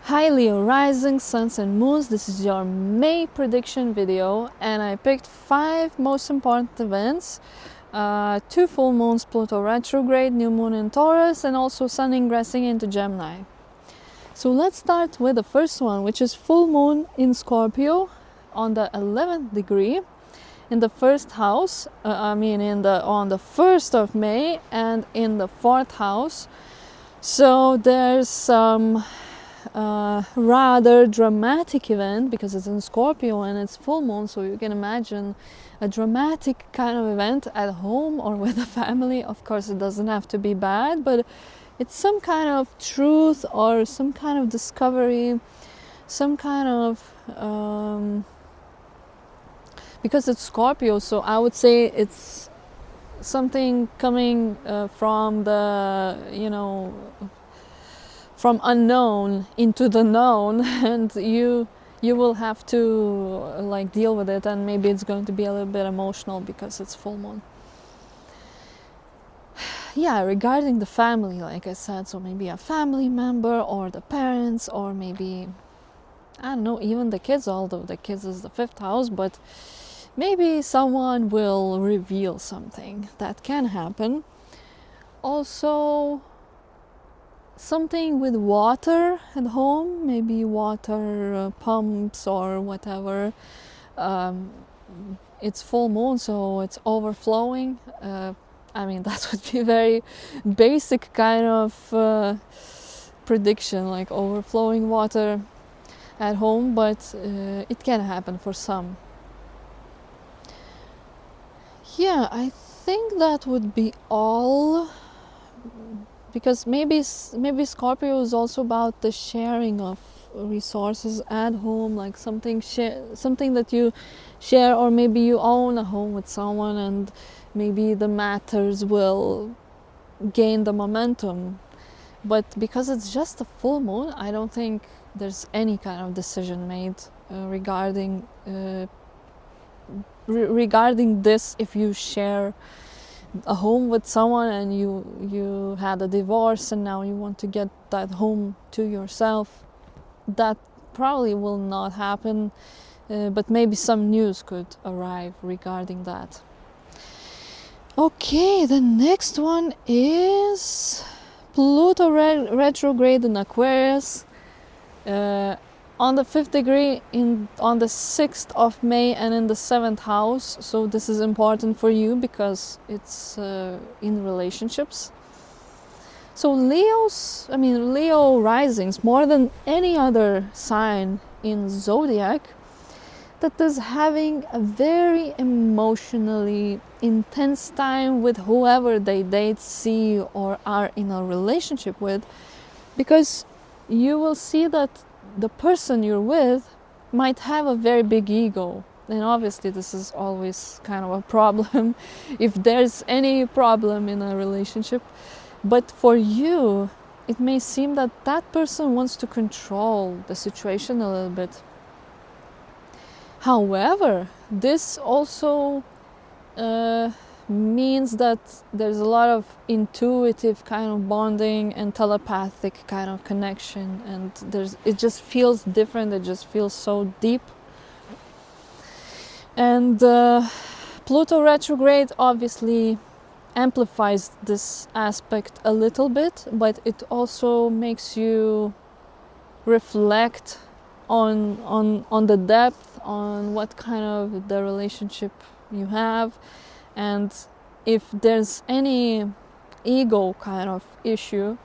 Hi Leo rising, suns and moons, this is your May prediction video and I picked 5 most important events. 2 full moons, Pluto retrograde, new moon in Taurus and also sun ingressing into Gemini. So let's start with the first one, which is full moon in Scorpio on the 11th degree in the first house, on the 1st of May and in the 4th house. So there's some rather dramatic event because it's in Scorpio and it's full moon, so you can imagine a dramatic kind of event at home or with a family. Of course, it doesn't have to be bad, but it's some kind of truth or some kind of discovery, some kind of because it's Scorpio, so I would say it's something coming from the from unknown into the known, and you will have to deal with it, and maybe it's going to be a little bit emotional because it's full moon. Yeah, regarding the family, like I said, so maybe a family member or the parents, or maybe I don't know, even the kids, although the kids is the 5th house, but maybe someone will reveal something that can happen. Also, something with water at home, maybe water pumps or whatever. It's full moon, so it's overflowing. That would be very basic kind of prediction, like overflowing water at home, but it can happen for some. Yeah, I think that would be all, because maybe Scorpio is also about the sharing of resources at home, like something that you share, or maybe you own a home with someone and maybe the matters will gain the momentum. But because it's just a full moon, I don't think there's any kind of decision made regarding this. If you share a home with someone and you had a divorce and now you want to get that home to yourself, that probably will not happen, but maybe some news could arrive regarding that. Okay, the next one is Pluto retrograde in Aquarius on the 5th degree on the 6th of May and in the 7th house. So this is important for you because it's in relationships. So Leo risings, more than any other sign in zodiac, that is having a very emotionally intense time with whoever they date, see, or are in a relationship with, because you will see that the person you're with might have a very big ego. And obviously this is always kind of a problem if there's any problem in a relationship. But for you, it may seem that that person wants to control the situation a little bit. However, this also means that there's a lot of intuitive kind of bonding and telepathic kind of connection, and it just feels different, it just feels so deep. And Pluto retrograde obviously amplifies this aspect a little bit, but it also makes you reflect on the depth, on what kind of the relationship you have, and if there's any ego kind of issue,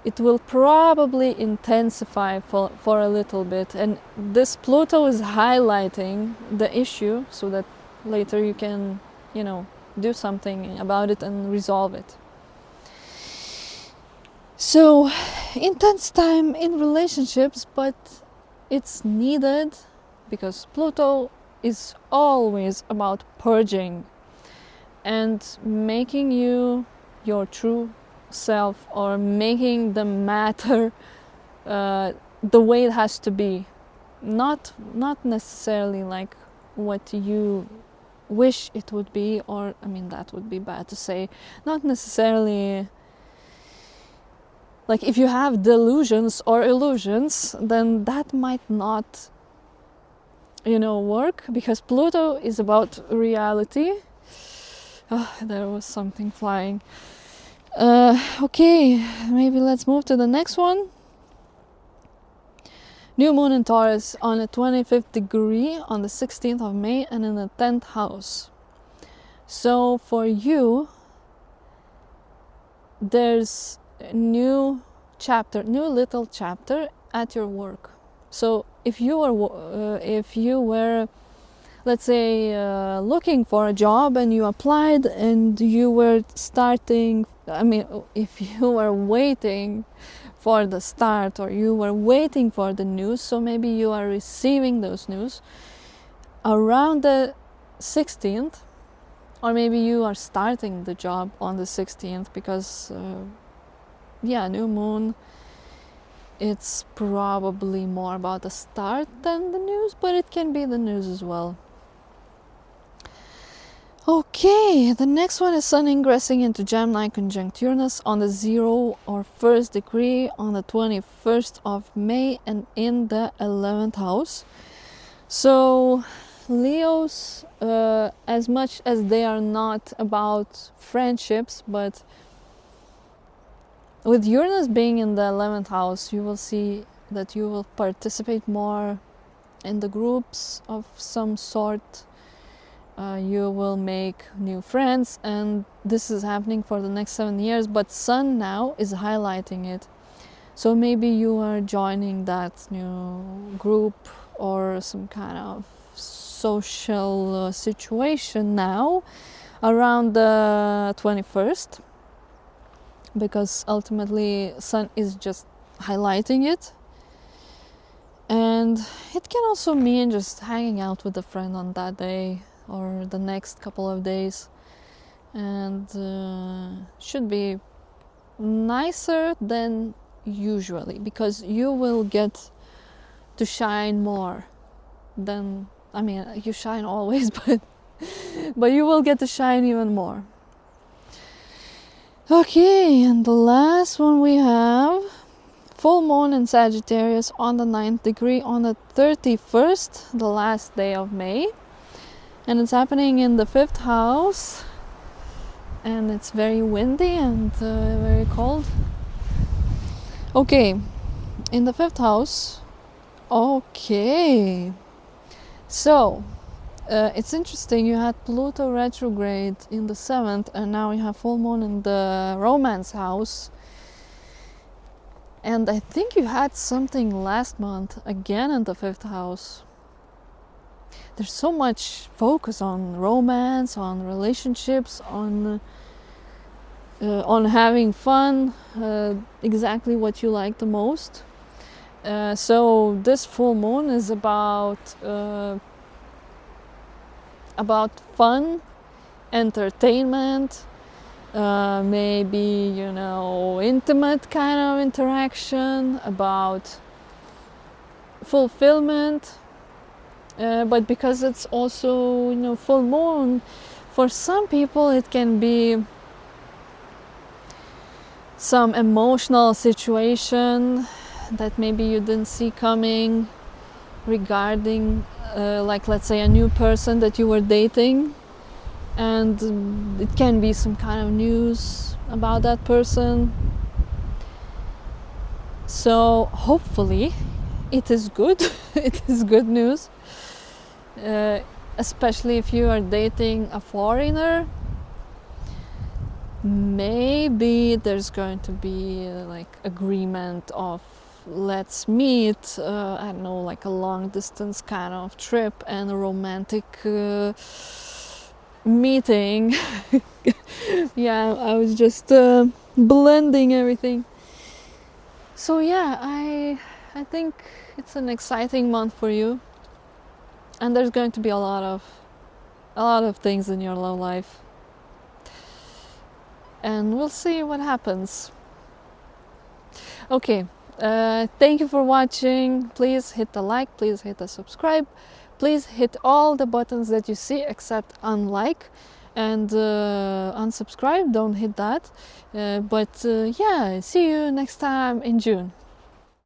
it will probably intensify for a little bit. And this Pluto is highlighting the issue so that later you can, do something about it and resolve it. So, intense time in relationships, but it's needed because Pluto is always about purging and making you your true self, or making the matter the way it has to be, not necessarily like what you wish it would be, or that would be bad to say, not necessarily like if you have delusions or illusions, then that might not, work, because Pluto is about reality. There was something flying. Okay, maybe let's move to the next one. New moon in Taurus on the 25th degree on the 16th of May and in the 10th house. So for you, there's a new little chapter at your work. So if you were, let's say, looking for a job and you applied and you were if you were waiting for the start, or you were waiting for the news, so maybe you are receiving those news around the 16th, or maybe you are starting the job on the 16th, because new moon, it's probably more about the start than the news, but it can be the news as well. Okay, the next one is Sun ingressing into Gemini conjunct Uranus on the 0 or 1st degree on the 21st of May and in the 11th house. So Leos, as much as they are not about friendships, but with Uranus being in the 11th house, you will see that you will participate more in the groups of some sort. You will make new friends, and this is happening for the next 7 years, but Sun now is highlighting it. So maybe you are joining that new group or some kind of social situation now around the 21st, because ultimately Sun is just highlighting it. And it can also mean just hanging out with a friend on that day or the next couple of days, and should be nicer than usually, because you will get to shine more than, you shine always, but you will get to shine even more. Okay, and the last one we have full moon in Sagittarius on the 9th degree on the 31st, the last day of May. And it's happening in the 5th house, and it's very windy and very cold. Okay, in the 5th house. Okay, so it's interesting. You had Pluto retrograde in the 7th, and now you have full moon in the romance house. And I think you had something last month again in the 5th house. There's so much focus on romance, on relationships, on having fun, exactly what you like the most. So this full moon is about fun, entertainment, maybe intimate kind of interaction, about fulfillment. But because it's also full moon, for some people it can be some emotional situation that maybe you didn't see coming, regarding like, let's say, a new person that you were dating, and it can be some kind of news about that person. So hopefully it is good. It is good news. Especially if you are dating a foreigner, maybe there's going to be like agreement of let's meet, I don't know, like a long distance kind of trip and a romantic meeting. Yeah, I was just blending everything. So yeah, I think it's an exciting month for you. And there's going to be a lot of things in your love life, and we'll see what happens. Okay, thank you for watching. Please hit the like, please hit the subscribe, please hit all the buttons that you see except unlike, and unsubscribe, don't hit that. But yeah, see you next time in June.